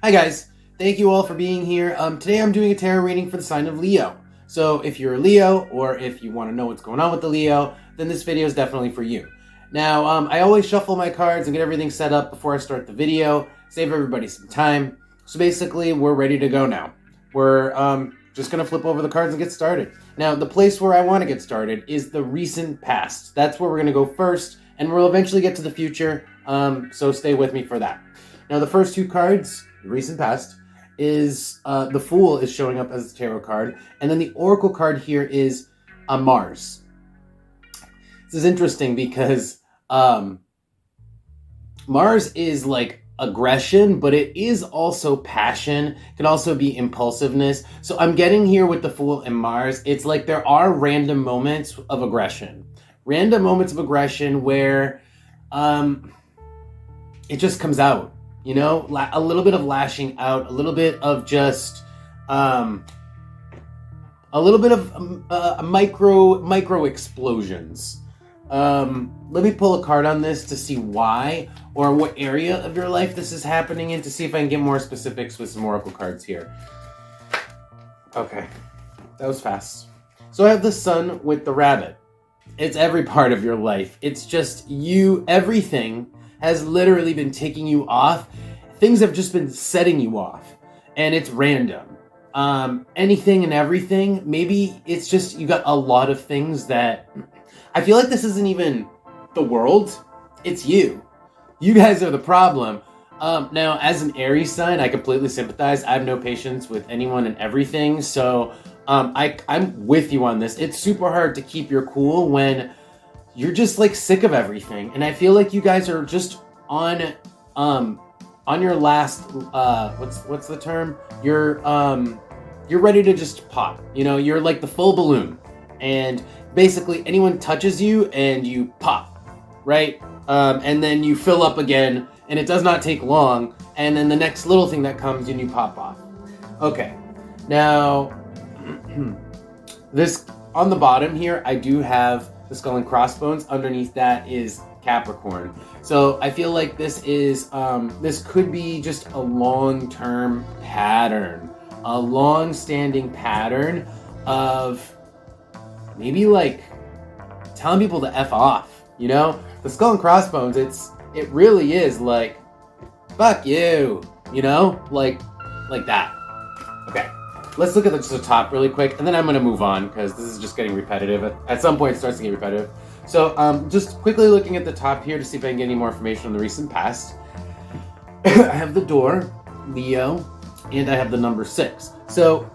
Hi guys, thank you all for being here. Today I'm doing a tarot reading for the sign of Leo. So if you're a Leo, or if you want to know what's going on with the Leo, then this video is definitely for you. Now, I always shuffle my cards and get everything set up before I start the video, save everybody some time. So basically, we're ready to go now. We're just going to flip over the cards and get started. Now, the place where I want to get started is the recent past. That's where we're going to go first, and we'll eventually get to the future, so stay with me for that. Now, the first two cards, the recent past, is the Fool is showing up as the tarot card, and then the Oracle card here is a Mars. This is interesting because Mars is like aggression, but it is also passion. It can also be impulsiveness. So I'm getting here with the Fool and Mars, it's like there are random moments of aggression. Random moments of aggression where it just comes out. You know, a little bit of lashing out, a little bit of just, a little bit of micro explosions. Let me pull a card on this to see why or what area of your life this is happening in, to see if I can get more specifics with some oracle cards here. Okay, that was fast. So I have the Sun with the Rabbit. It's every part of your life. It's just you, everything has literally been taking you off. Things have just been setting you off, and it's random. Anything and everything. Maybe it's just you got a lot of things that I feel like this isn't even the world. It's you. You guys are the problem. Now, as an Aries sign, I completely sympathize. I have no patience with anyone and everything, so I'm with you on this. It's super hard to keep your cool when you're just like sick of everything, and I feel like you guys are just on your last what's the term? You're ready to just pop. You know, you're like the full balloon, and basically anyone touches you and you pop, right? And then you fill up again, and it does not take long, and then the next little thing that comes and you pop off. Okay, now this on the bottom here, I do have the skull and crossbones. Underneath that is Capricorn. So I feel like this is this could be just a long-term pattern, a long-standing pattern of maybe like telling people to F off, you know? The skull and crossbones, it really is like, fuck you, you know? Like that. Okay. Let's look at the top really quick, and then I'm going to move on because this is just getting repetitive. At some point, it starts to get repetitive. So just quickly looking at the top here to see if I can get any more information on the recent past. I have the door, Leo, and I have the number 6. So,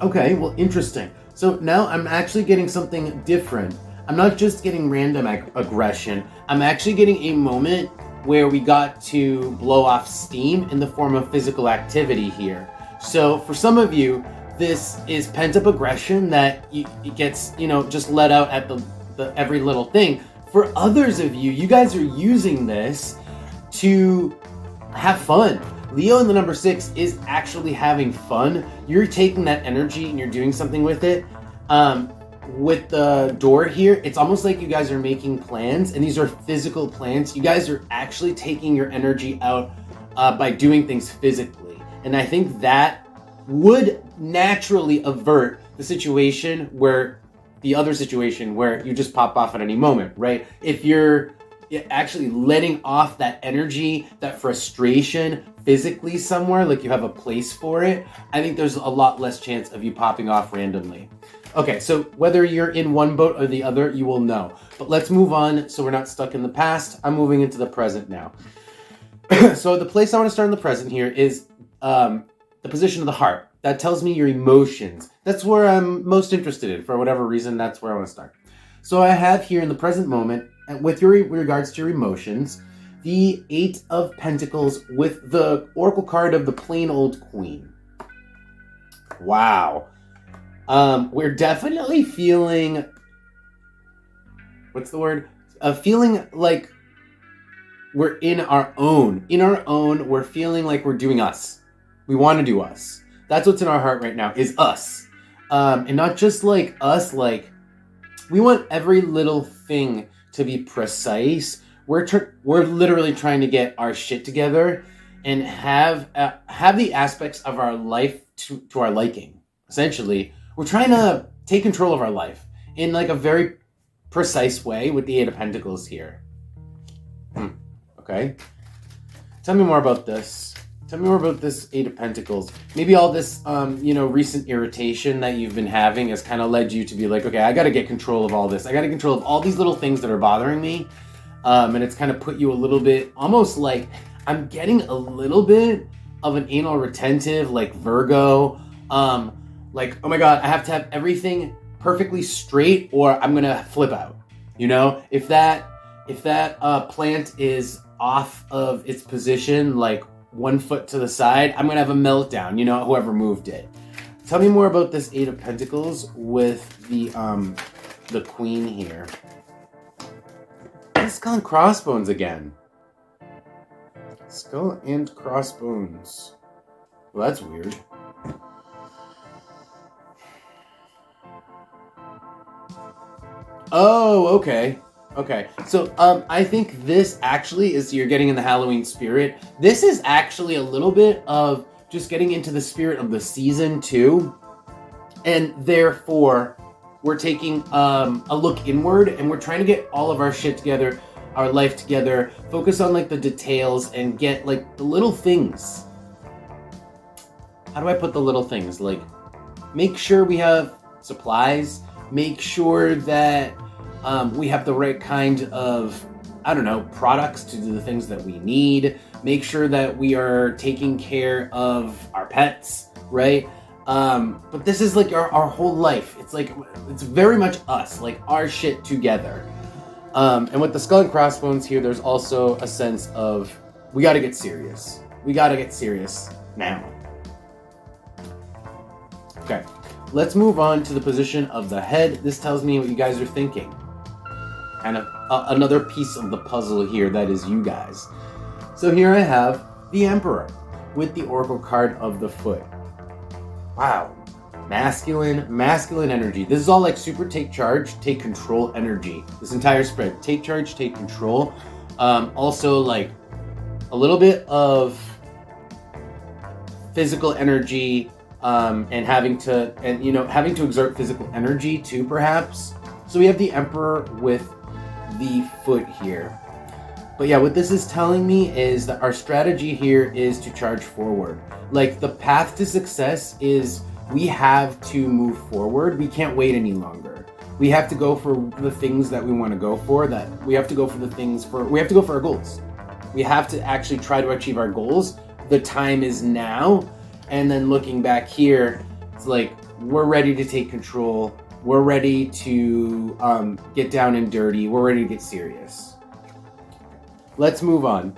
okay, well, interesting. So now I'm actually getting something different. I'm not just getting random aggression. I'm actually getting a moment where we got to blow off steam in the form of physical activity here. So for some of you, this is pent-up aggression that it gets, you know, just let out at the every little thing. For others of you, you guys are using this to have fun. Leo in the number 6 is actually having fun. You're taking that energy and you're doing something with it. With the door here, it's almost like you guys are making plans, and these are physical plans. You guys are actually taking your energy out by doing things physically. And I think that would naturally avert the situation where the other situation where you just pop off at any moment, right? If you're actually letting off that energy, that frustration physically somewhere, like you have a place for it, I think there's a lot less chance of you popping off randomly. Okay, so whether you're in one boat or the other, you will know. But let's move on so we're not stuck in the past. I'm moving into the present now. So the place I want to start in the present here is the position of the heart. That tells me your emotions. That's where I'm most interested in. For whatever reason, that's where I want to start. So I have here in the present moment, with regards to your emotions, the 8 of Pentacles with the Oracle card of the plain old Queen. Wow. We're definitely feeling, what's the word? Feeling like we're in our own. In our own, we're feeling like we're doing us. We want to do us. That's what's in our heart right now, is us. And not just like us, like we want every little thing to be precise. We're literally trying to get our shit together and have the aspects of our life to our liking. Essentially, we're trying to take control of our life in like a very precise way with the Eight of Pentacles here. Okay. Tell me more about this. Tell me more about this Eight of Pentacles. Maybe all this, recent irritation that you've been having has kind of led you to be like, okay, I got to get control of all this. I got to control of all these little things that are bothering me. And it's kind of put you a little bit, almost like, I'm getting a little bit of an anal retentive, like Virgo. Like, oh my God, I have to have everything perfectly straight or I'm going to flip out. You know, if that plant is off of its position, like 1 foot to the side, I'm going to have a meltdown, whoever moved it. Tell me more about this Eight of Pentacles with the Queen here. Skull and crossbones again. Skull and crossbones. Well, that's weird. Oh, okay. Okay. So, I think this actually is, you're getting in the Halloween spirit. This is actually a little bit of just getting into the spirit of the season too. And therefore, we're taking a look inward and we're trying to get all of our shit together, our life together, focus on like the details and get like the little things. How do I put the little things? Like, make sure we have supplies, make sure that we have the right kind of, products to do the things that we need, make sure that we are taking care of our pets, right? But this is like our whole life. It's like, it's very much us, like our shit together. And with the skull and crossbones here, there's also a sense of, we got to get serious. We got to get serious now. Okay, let's move on to the position of the head. This tells me what you guys are thinking. Kind of another piece of the puzzle here that is you guys. So here I have the Emperor with the Oracle card of the Foot. Wow. Masculine energy. This is all like super take charge, take control energy. This entire spread. Take charge, take control. Also like a little bit of physical energy, and having to exert physical energy too, perhaps. So we have the Emperor with the Foot here. But yeah, what this is telling me is that our strategy here is to charge forward. Like, the path to success is we have to move forward. We can't wait any longer. We have to go for the things that we want to go for, we have to go for our goals. We have to actually try to achieve our goals. The time is now. And then looking back here, it's like, we're ready to take control. We're ready to get down and dirty. We're ready to get serious. Let's move on.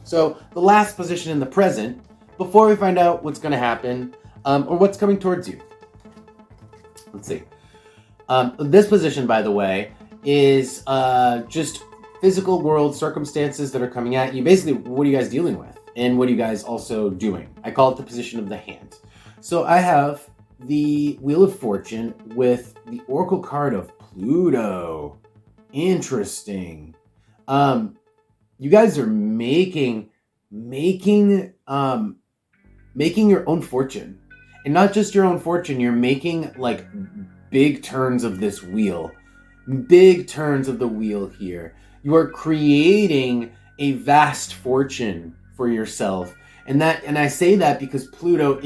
So the last position in the present, before we find out what's going to happen, or what's coming towards you. Let's see. This position, by the way, is just physical world circumstances that are coming at you. Basically, what are you guys dealing with? And what are you guys also doing? I call it the position of the hand. So I have the Wheel of Fortune with the Oracle card of Pluto. Interesting. You guys are making your own fortune. And not just your own fortune, you're making like big turns of this wheel. Big turns of the wheel here. You are creating a vast fortune for yourself. And I say that because Pluto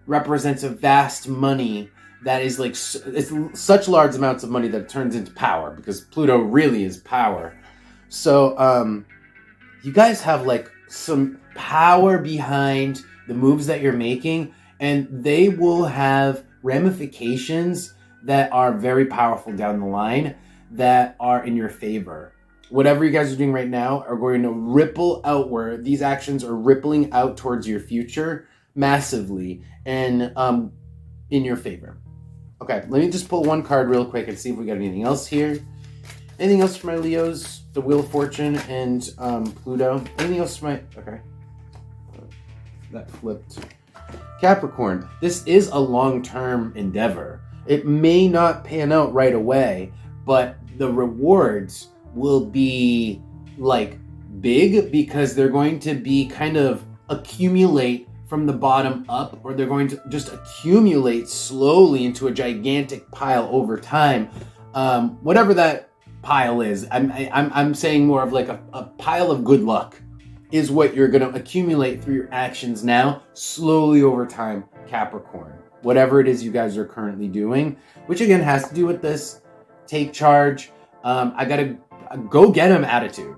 represents a vast money that is like, it's such large amounts of money that it turns into power, because Pluto really is power. So you guys have like some power behind the moves that you're making, and they will have ramifications that are very powerful down the line that are in your favor. Whatever you guys are doing right now are going to ripple outward. These actions are rippling out towards your future massively and in your favor. Okay, let me just pull one card real quick and see if we got anything else here. Anything else for my Leos? The Wheel of Fortune and Pluto. Anything else for my... Okay. That flipped. Capricorn. This is a long-term endeavor. It may not pan out right away, but the rewards will be like big, because they're going to be kind of accumulate from the bottom up, or they're going to just accumulate slowly into a gigantic pile over time. Whatever that pile is, I'm saying more of like a pile of good luck is what you're going to accumulate through your actions now, slowly over time, Capricorn. Whatever it is you guys are currently doing, which again has to do with this take charge. I gotta go get him attitude.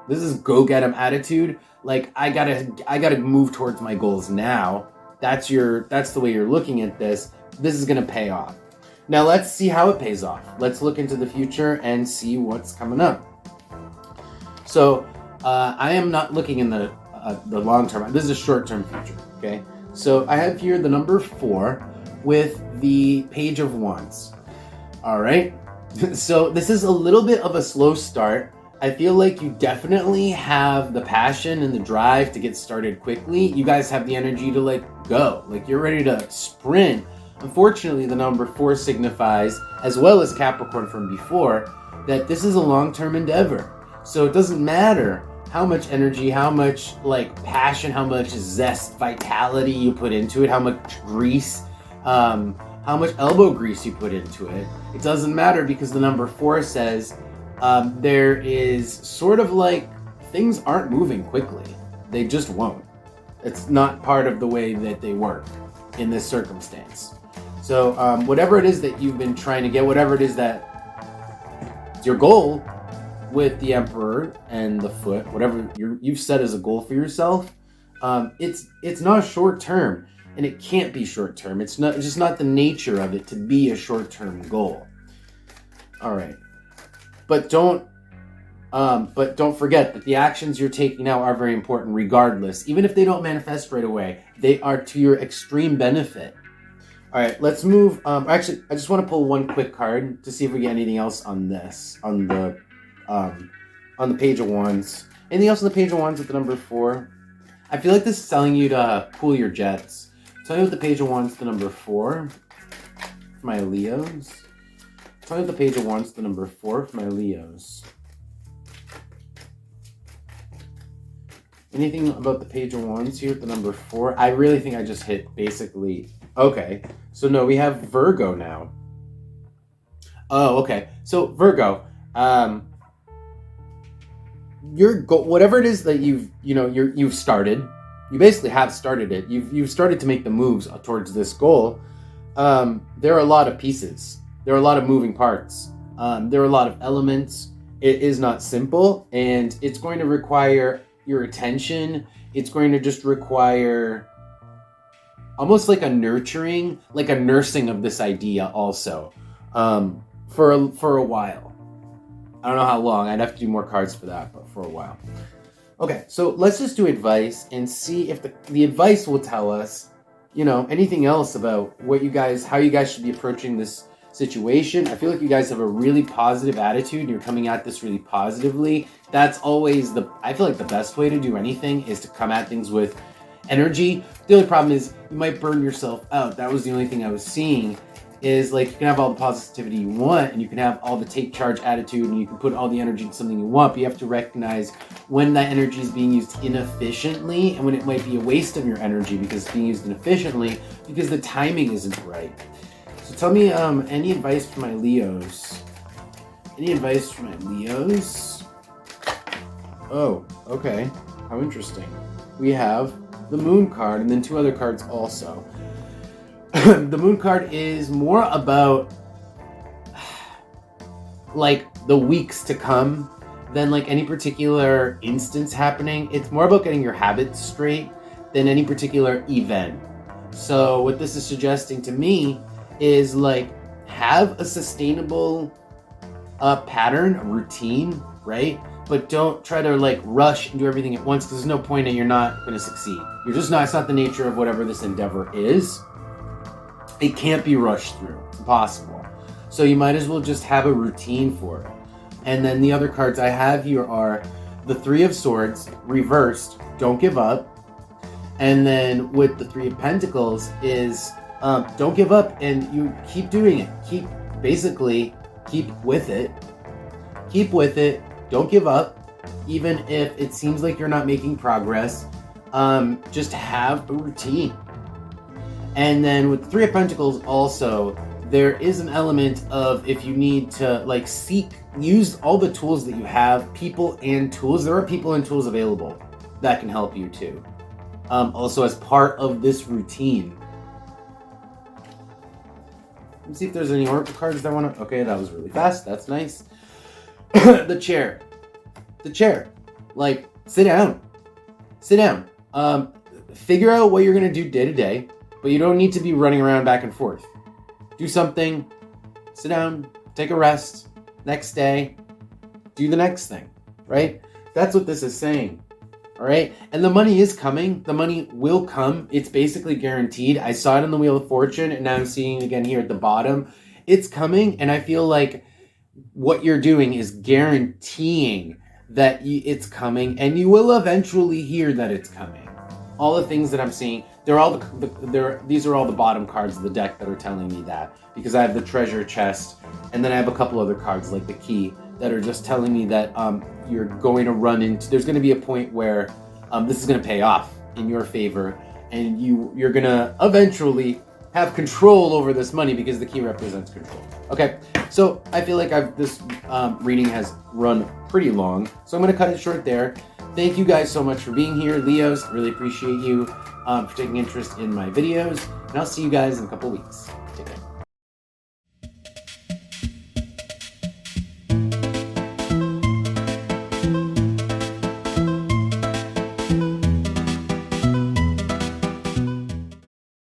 This is go get him attitude. Like I gotta move towards my goals now. That's the way you're looking at this. This is gonna pay off. Now let's see how it pays off. Let's look into the future and see what's coming up. So I am not looking in the long term. This is a short term future. Okay. So I have here the number 4 with the Page of Wands. All right. So this is a little bit of a slow start. I feel like you definitely have the passion and the drive to get started quickly. You guys have the energy to like go, like you're ready to sprint. Unfortunately, the number 4 signifies, as well as Capricorn from before, that this is a long-term endeavor. So it doesn't matter how much energy, how much like passion, how much zest, vitality you put into it, how much grease, how much elbow grease you put into it. It doesn't matter, because the number 4 says there is sort of like things aren't moving quickly. They just won't. It's not part of the way that they work in this circumstance. So whatever it is that you've been trying to get, whatever it is that your goal with the Emperor and the Foot, whatever you've set as a goal for yourself, it's not short term, and it can't be short term. It's just not the nature of it to be a short term goal. All right, but don't forget that the actions you're taking now are very important. Regardless, even if they don't manifest right away, they are to your extreme benefit. All right, let's move. Actually, I just want to pull one quick card to see if we get anything else on this, on the Page of Wands. Anything else on the Page of Wands with the number 4? I feel like this is telling you to cool your jets. Tell me what the Page of Wands, the number 4, for my Leos. Tell me what the Page of Wands, the number 4, for my Leos. Anything about the Page of Wands here with the number 4? I really think I just hit basically. Okay, so no, we have Virgo now. Oh, okay. So Virgo, your goal, whatever it is that you've started, you basically have started it. You've started to make the moves towards this goal. There are a lot of pieces. There are a lot of moving parts. There are a lot of elements. It is not simple, and it's going to require your attention. It's going to just require almost like a nurturing, like a nursing of this idea also, for a while. I don't know how long. I'd have to do more cards for that, but for a while. Okay, so let's just do advice and see if the advice will tell us, anything else about how you guys should be approaching this situation. I feel like you guys have a really positive attitude and you're coming at this really positively. That's always I feel like the best way to do anything is to come at things with energy. The only problem is you might burn yourself out. That was the only thing I was seeing, is like you can have all the positivity you want and you can have all the take charge attitude and you can put all the energy into something you want, but you have to recognize when that energy is being used inefficiently and when it might be a waste of your energy because it's being used inefficiently because the timing isn't right. So tell me any advice for my Leos. Any advice for my Leos? Oh, okay. How interesting. We have the Moon card and then 2 other cards also. The Moon card is more about like the weeks to come than like any particular instance happening. It's more about getting your habits straight than any particular event. So what this is suggesting to me is like have a sustainable pattern, a routine, right? But don't try to like rush and do everything at once, because there's no point and you're not going to succeed. It's not the nature of whatever this endeavor is. It can't be rushed through. It's impossible. So you might as well just have a routine for it. And then the other cards I have here are the 3 of Swords, reversed, don't give up. And then with the 3 of Pentacles is don't give up and you keep doing it. Keep with it. Keep with it. Don't give up. Even if it seems like you're not making progress, just have a routine. And then with the Three of Pentacles also, there is an element of if you need to like use all the tools that you have, people and tools. There are people and tools available that can help you too. Also as part of this routine. Let's see if there's any oracle cards that I want to... Okay, that was really fast. That's nice. The chair. Like, sit down. Figure out what you're going to do day to day, but you don't need to be running around back and forth. Do something, sit down, take a rest, next day, do the next thing, right? That's what this is saying, all right? And the money is coming. The money will come. It's basically guaranteed. I saw it in the Wheel of Fortune, and now I'm seeing it again here at the bottom. It's coming, and I feel like what you're doing is guaranteeing that it's coming, and you will eventually hear that it's coming. All the things that I'm seeing, these are all the bottom cards of the deck that are telling me that, because I have the treasure chest, and then I have a couple other cards like the key that are just telling me that you're going to run into, there's going to be a point where this is going to pay off in your favor, and you're going to eventually have control over this money because the key represents control. Okay, so I feel like this reading has run pretty long, so I'm going to cut it short there. Thank you guys so much for being here. Leos, really appreciate you for taking interest in my videos, and I'll see you guys in a couple weeks.